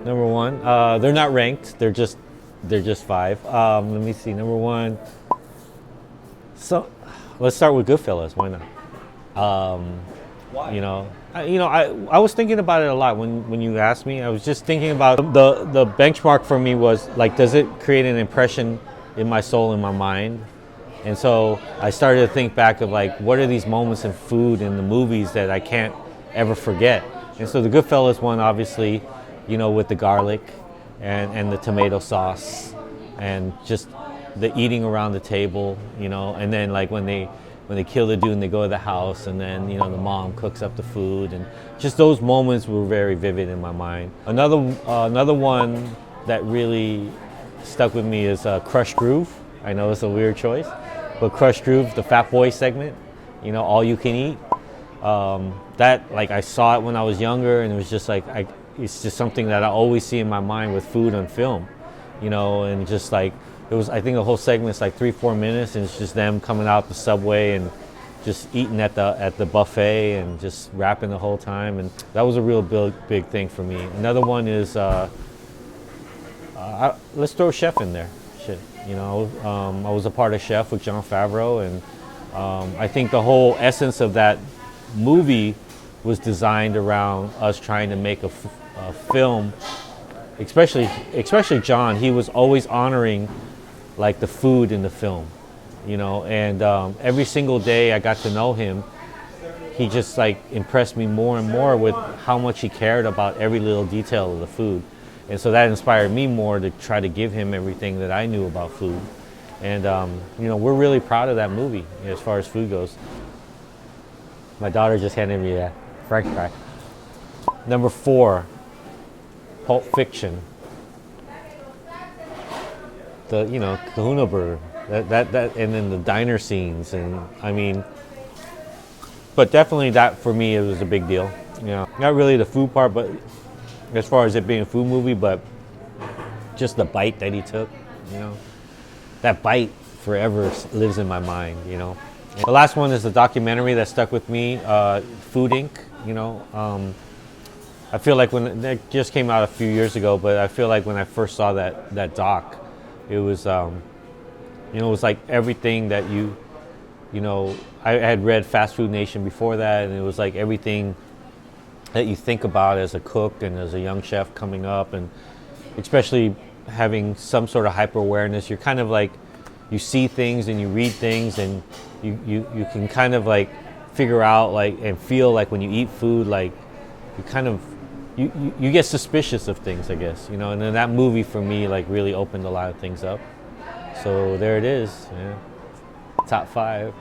Number one, they're not ranked. They're just five. Let me see. Number one. So, let's start with Goodfellas. Why not? Why? I was thinking about it a lot when you asked me. I was just thinking about the benchmark for me was like, does it create an impression in my soul, in my mind? And so I started to think back of like, what are these moments in food in the movies that I can't ever forget? And so the Goodfellas one, obviously, with the garlic and the tomato sauce and just the eating around the table, and then like when they kill the dude and they go to the house and then, the mom cooks up the food, and just those moments were very vivid in my mind. Another one that really stuck with me is Crushed Groove. I know it's a weird choice, but Crushed Groove, the Fat Boy segment, all you can eat. That, like, I saw it when I was younger, and it was just like, it's just something that I always see in my mind with food on film, and just like, it was, I think the whole segment's like 3-4 minutes, and it's just them coming out the subway and just eating at the buffet and just rapping the whole time, and that was a real big thing for me. Another one is, let's throw Chef in there. Shit, I was a part of Chef with Jon Favreau, and I think the whole essence of that movie was designed around us trying to make a film, especially John. He was always honoring like the food in the film, and every single day I got to know him, he just like impressed me more and more with how much he cared about every little detail of the food. And so that inspired me more to try to give him everything that I knew about food. And we're really proud of that movie as far as food goes. My daughter just handed me a French fry. Number 4, Pulp Fiction. The Kahuna burger, that, and then the diner scenes, and I mean, but definitely that for me, it was a big deal. Not really the food part, but as far as it being a food movie, but just the bite that he took, that bite forever lives in my mind. The last one is the documentary that stuck with me, Food Inc. I feel like when that just came out a few years ago, but I feel like when I first saw that doc, it was, it was like everything that I had read Fast Food Nation before that, and it was like everything that you think about as a cook and as a young chef coming up, and especially having some sort of hyper awareness. You're kind of like, you see things and you read things, and you can kind of like figure out like and feel like when you eat food, like you kind of you get suspicious of things, I guess, and then that movie for me like really opened a lot of things up. So there it is, top 5.